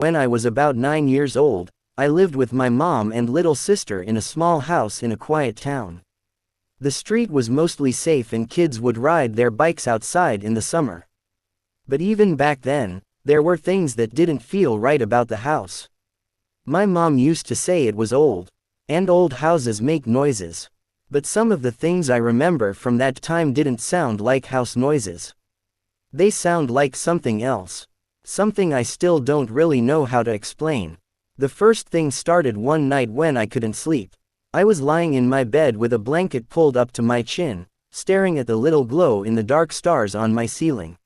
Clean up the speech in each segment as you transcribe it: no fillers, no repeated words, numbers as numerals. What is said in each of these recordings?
When I was about 9 years old, I lived with my mom and little sister in a small house in a quiet town. The street was mostly safe and kids would ride their bikes outside in the summer. But even back then, there were things that didn't feel right about the house. My mom used to say it was old, and old houses make noises. But some of the things I remember from that time didn't sound like house noises. They sound like something else. Something I still don't really know how to explain. The first thing started one night when I couldn't sleep. I was lying in my bed with a blanket pulled up to my chin, staring at the little glow in the dark stars on my ceiling.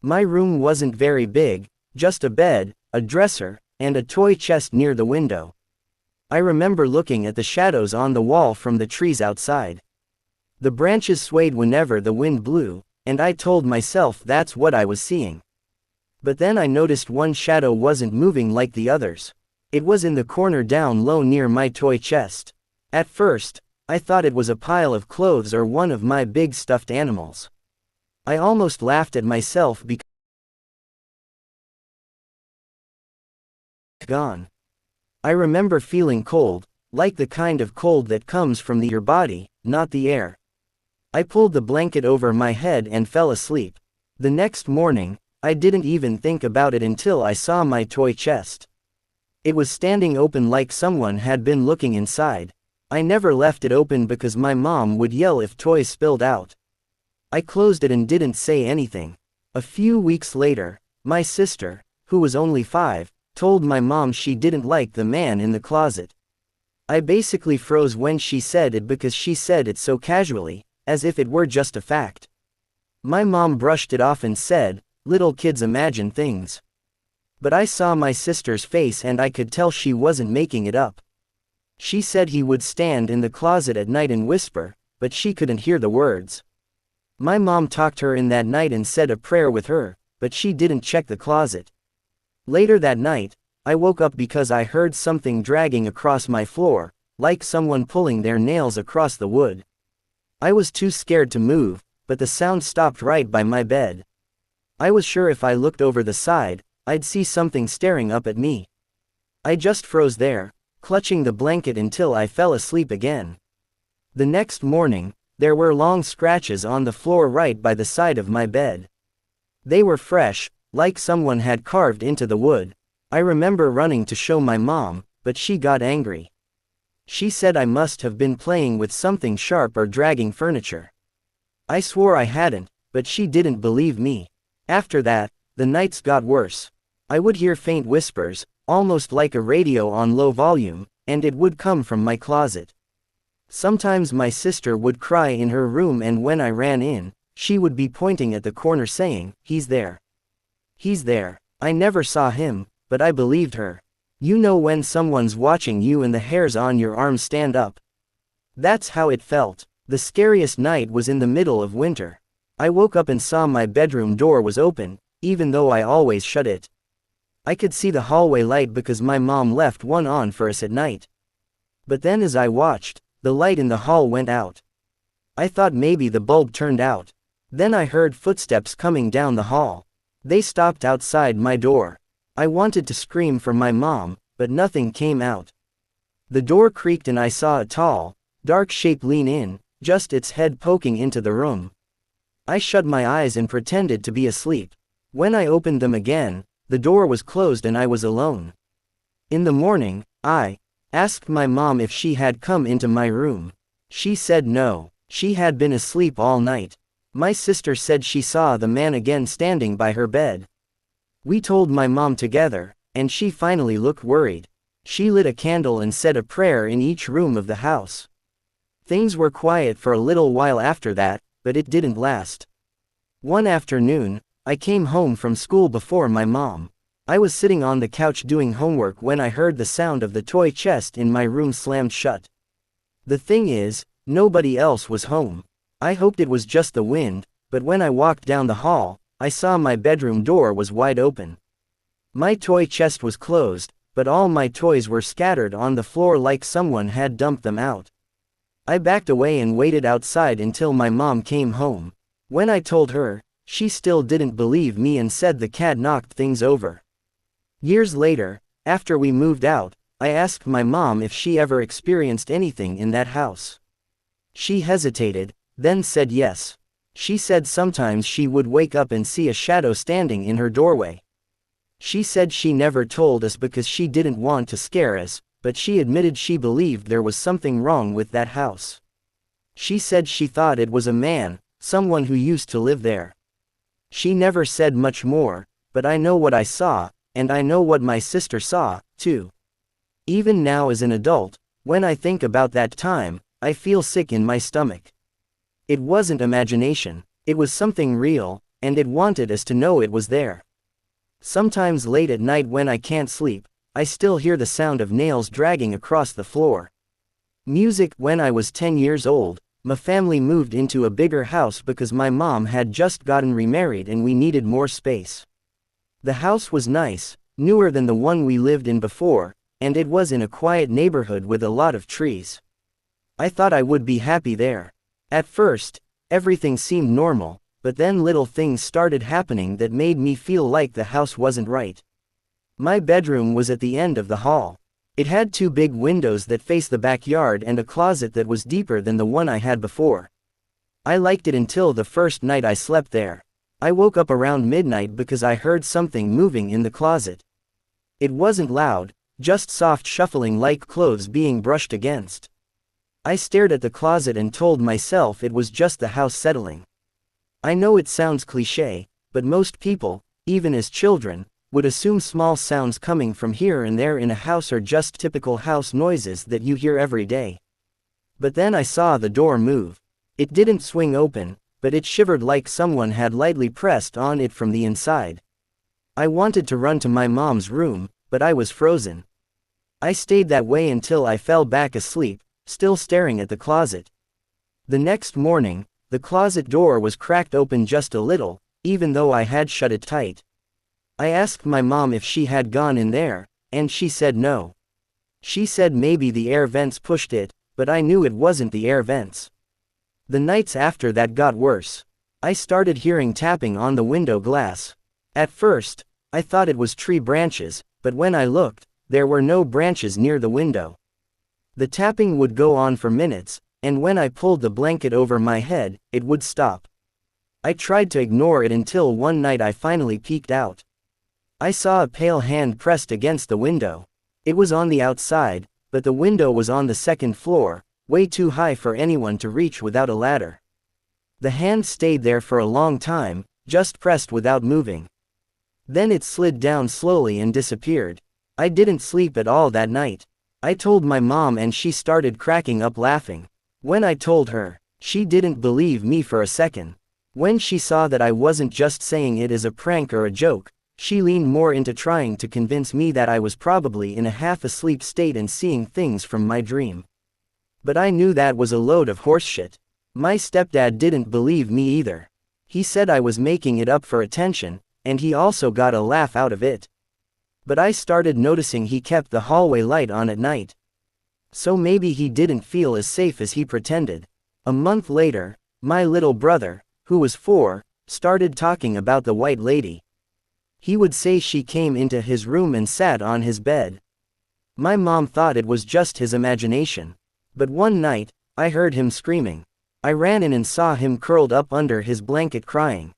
My room wasn't very big, just a bed, a dresser, and a toy chest near the window. I remember looking at the shadows on the wall from the trees outside. The branches swayed whenever the wind blew, and I told myself that's what I was seeing. But then I noticed one shadow wasn't moving like the others. It was in the corner down low near my toy chest. At first, I thought it was a pile of clothes or one of my big stuffed animals. I almost laughed at myself because gone. I remember feeling cold, like the kind of cold that comes from your body, not the air. I pulled the blanket over my head and fell asleep. The next morning, I didn't even think about it until I saw my toy chest. It was standing open like someone had been looking inside. I never left it open because my mom would yell if toys spilled out. I closed it and didn't say anything. A few weeks later, my sister, who was only 5, told my mom she didn't like the man in the closet. I basically froze when she said it because she said it so casually, as if it were just a fact. My mom brushed it off and said, "Little kids imagine things." But I saw my sister's face and I could tell she wasn't making it up. She said he would stand in the closet at night and whisper, but she couldn't hear the words. My mom talked her in that night and said a prayer with her, but she didn't check the closet. Later that night, I woke up because I heard something dragging across my floor, like someone pulling their nails across the wood. I was too scared to move, but the sound stopped right by my bed. I was sure if I looked over the side, I'd see something staring up at me. I just froze there, clutching the blanket until I fell asleep again. The next morning, there were long scratches on the floor right by the side of my bed. They were fresh, like someone had carved into the wood. I remember running to show my mom, but she got angry. She said I must have been playing with something sharp or dragging furniture. I swore I hadn't, but she didn't believe me. After that, the nights got worse. I would hear faint whispers, almost like a radio on low volume, and it would come from my closet. Sometimes my sister would cry in her room and when I ran in, she would be pointing at the corner saying, "He's there. He's there." I never saw him, but I believed her. You know when someone's watching you and the hairs on your arms stand up? That's how it felt. The scariest night was in the middle of winter. I woke up and saw my bedroom door was open, even though I always shut it. I could see the hallway light because my mom left one on for us at night. But then as I watched, the light in the hall went out. I thought maybe the bulb turned out. Then I heard footsteps coming down the hall. They stopped outside my door. I wanted to scream for my mom, but nothing came out. The door creaked and I saw a tall, dark shape lean in, just its head poking into the room. I shut my eyes and pretended to be asleep. When I opened them again, the door was closed and I was alone. In the morning, I asked my mom if she had come into my room. She said no, she had been asleep all night. My sister said she saw the man again standing by her bed. We told my mom together, and she finally looked worried. She lit a candle and said a prayer in each room of the house. Things were quiet for a little while after that, but it didn't last. One afternoon, I came home from school before my mom. I was sitting on the couch doing homework when I heard the sound of the toy chest in my room slammed shut. The thing is, nobody else was home. I hoped it was just the wind, but when I walked down the hall, I saw my bedroom door was wide open. My toy chest was closed, but all my toys were scattered on the floor like someone had dumped them out. I backed away and waited outside until my mom came home. When I told her, she still didn't believe me and said the cat knocked things over. Years later, after we moved out, I asked my mom if she ever experienced anything in that house. She hesitated, then said yes. She said sometimes she would wake up and see a shadow standing in her doorway. She said she never told us because she didn't want to scare us, but she admitted she believed there was something wrong with that house. She said she thought it was a man, someone who used to live there. She never said much more, but I know what I saw, and I know what my sister saw, too. Even now as an adult, when I think about that time, I feel sick in my stomach. It wasn't imagination, it was something real, and it wanted us to know it was there. Sometimes late at night when I can't sleep, I still hear the sound of nails dragging across the floor. Music. When I was 10 years old, my family moved into a bigger house because my mom had just gotten remarried and we needed more space. The house was nice, newer than the one we lived in before, and it was in a quiet neighborhood with a lot of trees. I thought I would be happy there. At first, everything seemed normal, but then little things started happening that made me feel like the house wasn't right. My bedroom was at the end of the hall. It had 2 big windows that faced the backyard and a closet that was deeper than the one I had before. I liked it until the first night I slept there. I woke up around midnight because I heard something moving in the closet. It wasn't loud, just soft shuffling like clothes being brushed against. I stared at the closet and told myself it was just the house settling. I know it sounds cliché, but most people, even as children, would assume small sounds coming from here and there in a house are just typical house noises that you hear every day. But then I saw the door move. It didn't swing open, but it shivered like someone had lightly pressed on it from the inside. I wanted to run to my mom's room, but I was frozen. I stayed that way until I fell back asleep, still staring at the closet. The next morning, the closet door was cracked open just a little, even though I had shut it tight. I asked my mom if she had gone in there, and she said no. She said maybe the air vents pushed it, but I knew it wasn't the air vents. The nights after that got worse. I started hearing tapping on the window glass. At first, I thought it was tree branches, but when I looked, there were no branches near the window. The tapping would go on for minutes, and when I pulled the blanket over my head, it would stop. I tried to ignore it until one night I finally peeked out. I saw a pale hand pressed against the window. It was on the outside, but the window was on the 2nd floor, way too high for anyone to reach without a ladder. The hand stayed there for a long time, just pressed without moving. Then it slid down slowly and disappeared. I didn't sleep at all that night. I told my mom and she started cracking up laughing. When I told her, she didn't believe me for a second. When she saw that I wasn't just saying it as a prank or a joke, she leaned more into trying to convince me that I was probably in a half-asleep state and seeing things from my dream. But I knew that was a load of horseshit. My stepdad didn't believe me either. He said I was making it up for attention, and he also got a laugh out of it. But I started noticing he kept the hallway light on at night. So maybe he didn't feel as safe as he pretended. A month later, my little brother, who was 4, started talking about the white lady. He would say she came into his room and sat on his bed. My mom thought it was just his imagination. But one night, I heard him screaming. I ran in and saw him curled up under his blanket crying.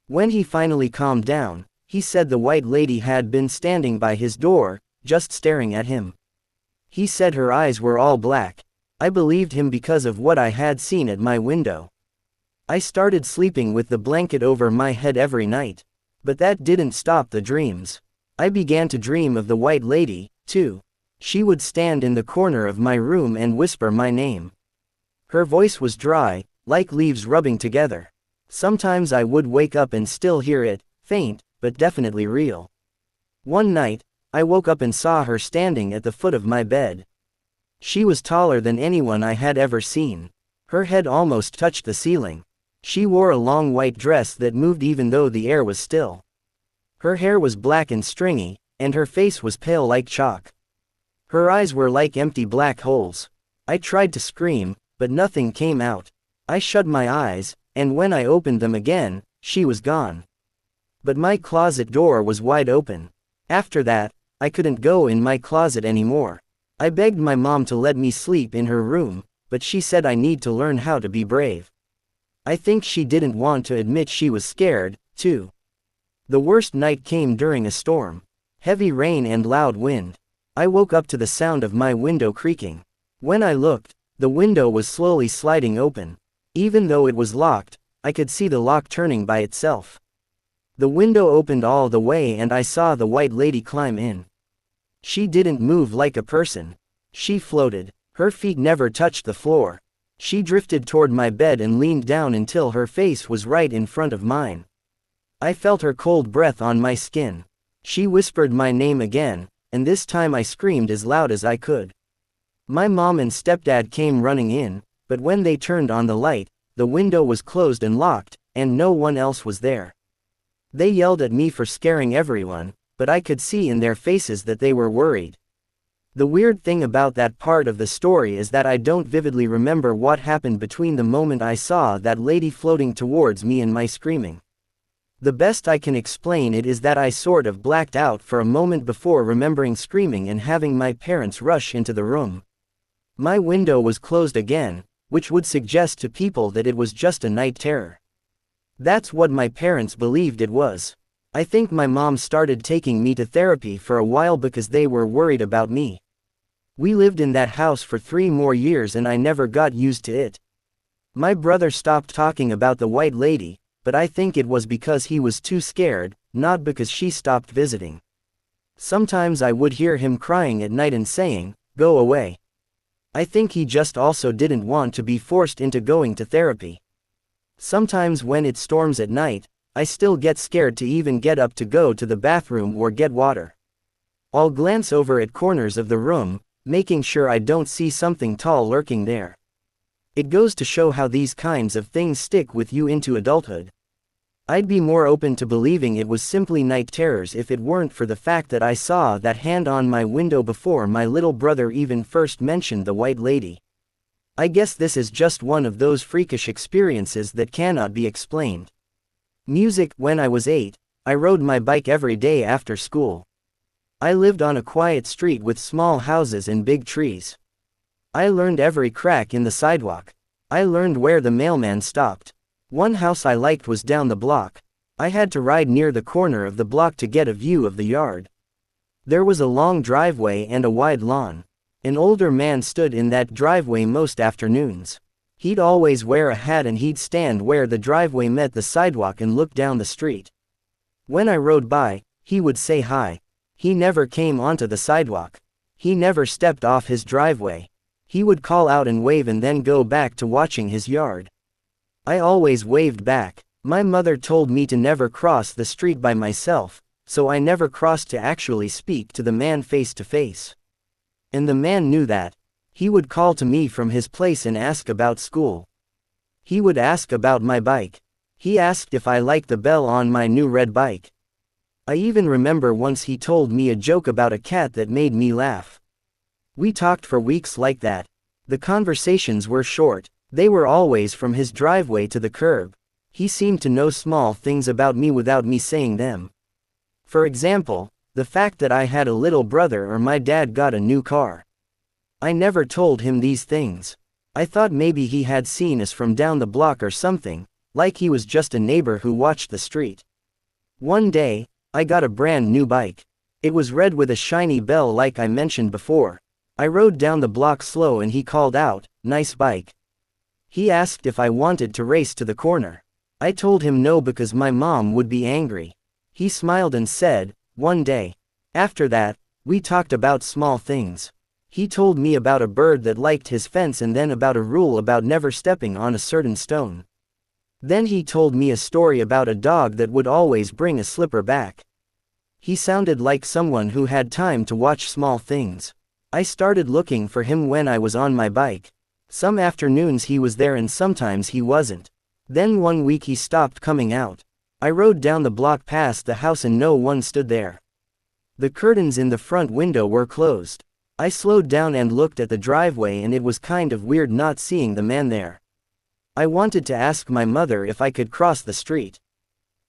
When he finally calmed down, he said the white lady had been standing by his door, just staring at him. He said her eyes were all black. I believed him because of what I had seen at my window. I started sleeping with the blanket over my head every night. But that didn't stop the dreams. I began to dream of the white lady, too. She would stand in the corner of my room and whisper my name. Her voice was dry, like leaves rubbing together. Sometimes I would wake up and still hear it, faint, but definitely real. One night, I woke up and saw her standing at the foot of my bed. She was taller than anyone I had ever seen. Her head almost touched the ceiling. She wore a long white dress that moved even though the air was still. Her hair was black and stringy, and her face was pale like chalk. Her eyes were like empty black holes. I tried to scream, but nothing came out. I shut my eyes, and when I opened them again, she was gone. But my closet door was wide open. After that, I couldn't go in my closet anymore. I begged my mom to let me sleep in her room, but she said I need to learn how to be brave. I think she didn't want to admit she was scared, too. The worst night came during a storm. Heavy rain and loud wind. I woke up to the sound of my window creaking. When I looked, the window was slowly sliding open. Even though it was locked, I could see the lock turning by itself. The window opened all the way and I saw the white lady climb in. She didn't move like a person. She floated. Her feet never touched the floor. She drifted toward my bed and leaned down until her face was right in front of mine. I felt her cold breath on my skin. She whispered my name again, and this time I screamed as loud as I could. My mom and stepdad came running in, but when they turned on the light, the window was closed and locked, and no one else was there. They yelled at me for scaring everyone, but I could see in their faces that they were worried. The weird thing about that part of the story is that I don't vividly remember what happened between the moment I saw that lady floating towards me and my screaming. The best I can explain it is that I sort of blacked out for a moment before remembering screaming and having my parents rush into the room. My window was closed again, which would suggest to people that it was just a night terror. That's what my parents believed it was. I think my mom started taking me to therapy for a while because they were worried about me. We lived in that house for 3 more years and I never got used to it. My brother stopped talking about the white lady, but I think it was because he was too scared, not because she stopped visiting. Sometimes I would hear him crying at night and saying, "Go away." I think he just also didn't want to be forced into going to therapy. Sometimes when it storms at night, I still get scared to even get up to go to the bathroom or get water. I'll glance over at corners of the room, making sure I don't see something tall lurking there. It goes to show how these kinds of things stick with you into adulthood. I'd be more open to believing it was simply night terrors if it weren't for the fact that I saw that hand on my window before my little brother even first mentioned the white lady. I guess this is just one of those freakish experiences that cannot be explained. Music. When I was 8, I rode my bike every day after school. I lived on a quiet street with small houses and big trees. I learned every crack in the sidewalk. I learned where the mailman stopped. One house I liked was down the block. I had to ride near the corner of the block to get a view of the yard. There was a long driveway and a wide lawn. An older man stood in that driveway most afternoons. He'd always wear a hat and he'd stand where the driveway met the sidewalk and look down the street. When I rode by, he would say hi. He never came onto the sidewalk. He never stepped off his driveway. He would call out and wave and then go back to watching his yard. I always waved back. My mother told me to never cross the street by myself, so I never crossed to actually speak to the man face to face. And the man knew that. He would call to me from his place and ask about school. He would ask about my bike. He asked if I liked the bell on my new red bike. I even remember once he told me a joke about a cat that made me laugh. We talked for weeks like that. The conversations were short. They were always from his driveway to the curb. He seemed to know small things about me without me saying them. For example, the fact that I had a little brother or my dad got a new car. I never told him these things. I thought maybe he had seen us from down the block or something, like he was just a neighbor who watched the street. One day, I got a brand new bike. It was red with a shiny bell like I mentioned before. I rode down the block slow and he called out, "Nice bike." He asked if I wanted to race to the corner. I told him no because my mom would be angry. He smiled and said, "One day." After that, we talked about small things. He told me about a bird that liked his fence and then about a rule about never stepping on a certain stone. Then he told me a story about a dog that would always bring a slipper back. He sounded like someone who had time to watch small things. I started looking for him when I was on my bike. Some afternoons he was there and sometimes he wasn't. Then one week he stopped coming out. I rode down the block past the house and no one stood there. The curtains in the front window were closed. I slowed down and looked at the driveway and it was kind of weird not seeing the man there. I wanted to ask my mother if I could cross the street.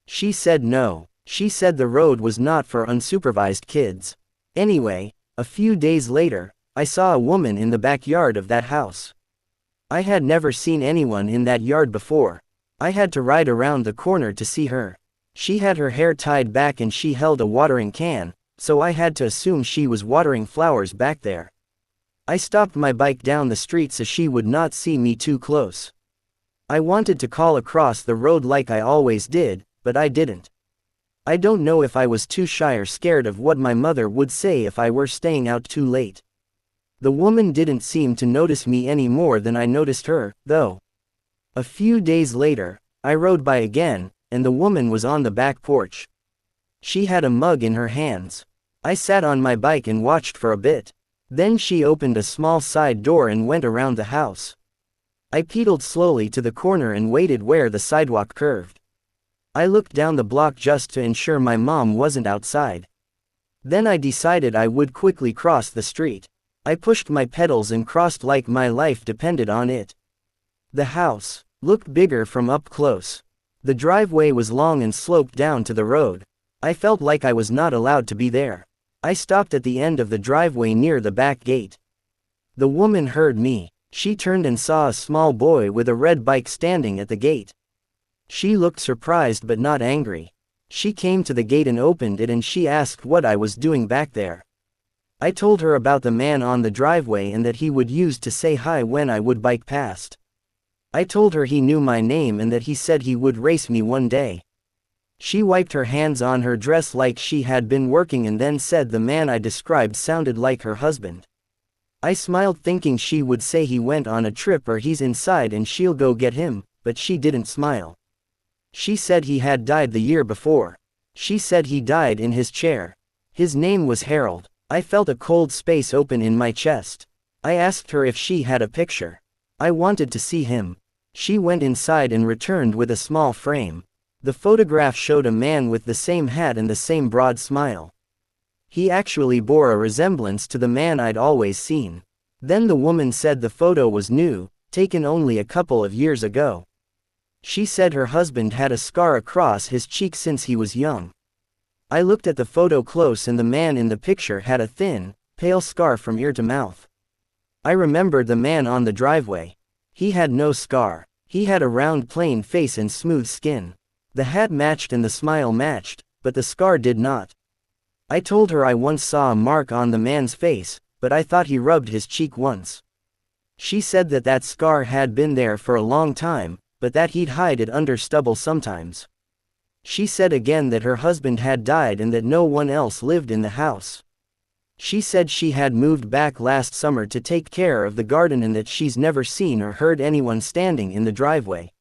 She said no. She said the road was not for unsupervised kids. Anyway, a few days later, I saw a woman in the backyard of that house. I had never seen anyone in that yard before. I had to ride around the corner to see her. She had her hair tied back and she held a watering can, so I had to assume she was watering flowers back there. I stopped my bike down the street so she would not see me too close. I wanted to call across the road like I always did, but I didn't. I don't know if I was too shy or scared of what my mother would say if I were staying out too late. The woman didn't seem to notice me any more than I noticed her, though. A few days later, I rode by again, and the woman was on the back porch. She had a mug in her hands. I sat on my bike and watched for a bit. Then she opened a small side door and went around the house. I pedaled slowly to the corner and waited where the sidewalk curved. I looked down the block just to ensure my mom wasn't outside. Then I decided I would quickly cross the street. I pushed my pedals and crossed like my life depended on it. The house looked bigger from up close. The driveway was long and sloped down to the road. I felt like I was not allowed to be there. I stopped at the end of the driveway near the back gate. The woman heard me. She turned and saw a small boy with a red bike standing at the gate. She looked surprised but not angry. She came to the gate and opened it and she asked what I was doing back there. I told her about the man on the driveway and that he would use to say hi when I would bike past. I told her he knew my name and that he said he would race me one day. She wiped her hands on her dress like she had been working and then said the man I described sounded like her husband. I smiled thinking she would say he went on a trip or he's inside and she'll go get him, but she didn't smile. She said he had died the year before. She said he died in his chair. His name was Harold. I felt a cold space open in my chest. I asked her if she had a picture. I wanted to see him. She went inside and returned with a small frame. The photograph showed a man with the same hat and the same broad smile. He actually bore a resemblance to the man I'd always seen. Then the woman said the photo was new, taken only a couple of years ago. She said her husband had a scar across his cheek since he was young. I looked at the photo close and the man in the picture had a thin, pale scar from ear to mouth. I remembered the man on the driveway. He had no scar. He had a round plain face and smooth skin. The hat matched and the smile matched, but the scar did not. I told her I once saw a mark on the man's face, but I thought he rubbed his cheek once. She said that that scar had been there for a long time, but that he'd hide it under stubble sometimes. She said again that her husband had died and that no one else lived in the house. She said she had moved back last summer to take care of the garden and that she's never seen or heard anyone standing in the driveway.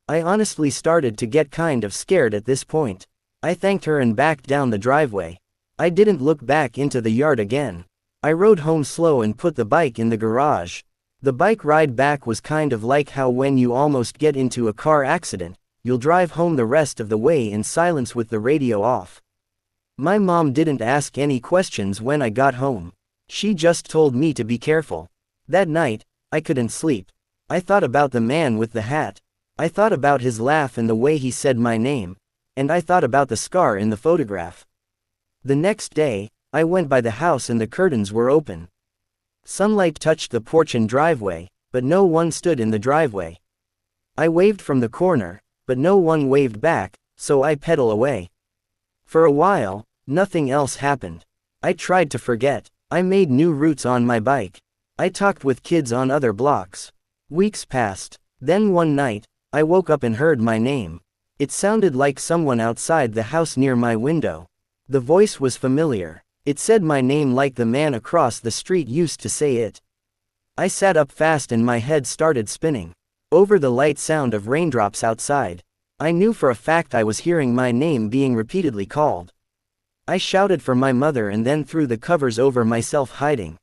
I honestly started to get kind of scared at this point. I thanked her and backed down the driveway. I didn't look back into the yard again. I rode home slow and put the bike in the garage. The bike ride back was kind of like how when you almost get into a car accident, you'll drive home the rest of the way in silence with the radio off. My mom didn't ask any questions when I got home. She just told me to be careful. That night, I couldn't sleep. I thought about the man with the hat. I thought about his laugh and the way he said my name. And I thought about the scar in the photograph. The next day, I went by the house and the curtains were open. Sunlight touched the porch and driveway, but no one stood in the driveway. I waved from the corner, but no one waved back, so I pedaled away. For a while, nothing else happened. I tried to forget. I made new routes on my bike. I talked with kids on other blocks. Weeks passed. Then one night, I woke up and heard my name. It sounded like someone outside the house near my window. The voice was familiar. It said my name like the man across the street used to say it. I sat up fast and my head started spinning. Over the light sound of raindrops outside, I knew for a fact I was hearing my name being repeatedly called. I shouted for my mother and then threw the covers over myself hiding.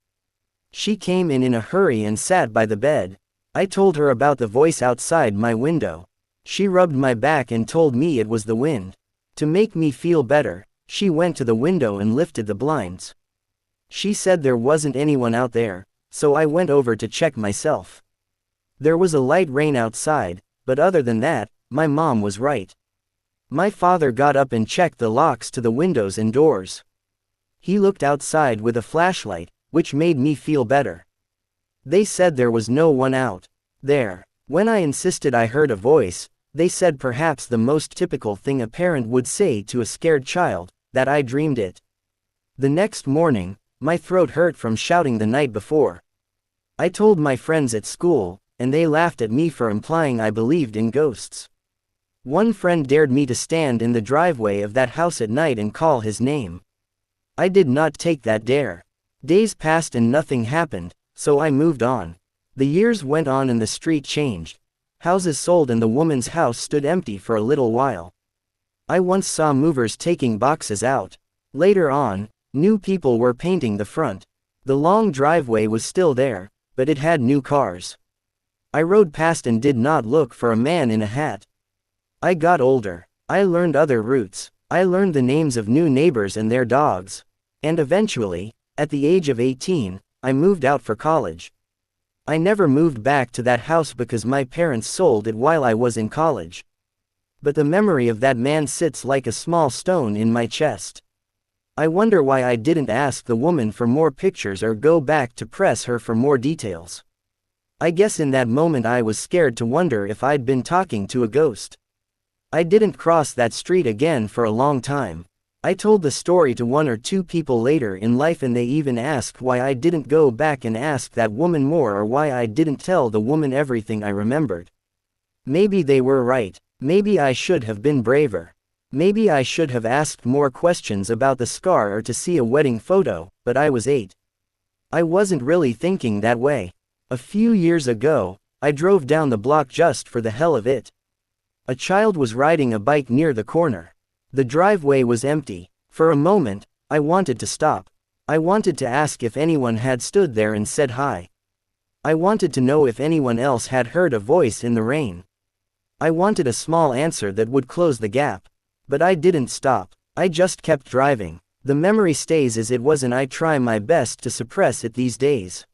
She came in a hurry and sat by the bed. I told her about the voice outside my window. She rubbed my back and told me it was the wind. To make me feel better, she went to the window and lifted the blinds. She said there wasn't anyone out there, so I went over to check myself. There was a light rain outside, but other than that, my mom was right. My father got up and checked the locks to the windows and doors. He looked outside with a flashlight, which made me feel better. They said there was no one out there. When I insisted I heard a voice, they said perhaps the most typical thing a parent would say to a scared child, that I dreamed it. The next morning, my throat hurt from shouting the night before. I told my friends at school, and they laughed at me for implying I believed in ghosts. One friend dared me to stand in the driveway of that house at night and call his name. I did not take that dare. Days passed and nothing happened, so I moved on. The years went on and the street changed. Houses sold and the woman's house stood empty for a little while. I once saw movers taking boxes out. Later on, new people were painting the front. The long driveway was still there, but it had new cars. I rode past and did not look for a man in a hat. I got older. I learned other routes. I learned the names of new neighbors and their dogs. And eventually, at the age of 18, I moved out for college. I never moved back to that house because my parents sold it while I was in college. But the memory of that man sits like a small stone in my chest. I wonder why I didn't ask the woman for more pictures or go back to press her for more details. I guess in that moment I was scared to wonder if I'd been talking to a ghost. I didn't cross that street again for a long time. I told the story to 1 or 2 people later in life and they even asked why I didn't go back and ask that woman more or why I didn't tell the woman everything I remembered. Maybe they were right. Maybe I should have been braver. Maybe I should have asked more questions about the scar or to see a wedding photo, but I was 8. I wasn't really thinking that way. A few years ago, I drove down the block just for the hell of it. A child was riding a bike near the corner. The driveway was empty. For a moment, I wanted to stop. I wanted to ask if anyone had stood there and said hi. I wanted to know if anyone else had heard a voice in the rain. I wanted a small answer that would close the gap. But I didn't stop. I just kept driving. The memory stays as it was and I try my best to suppress it these days.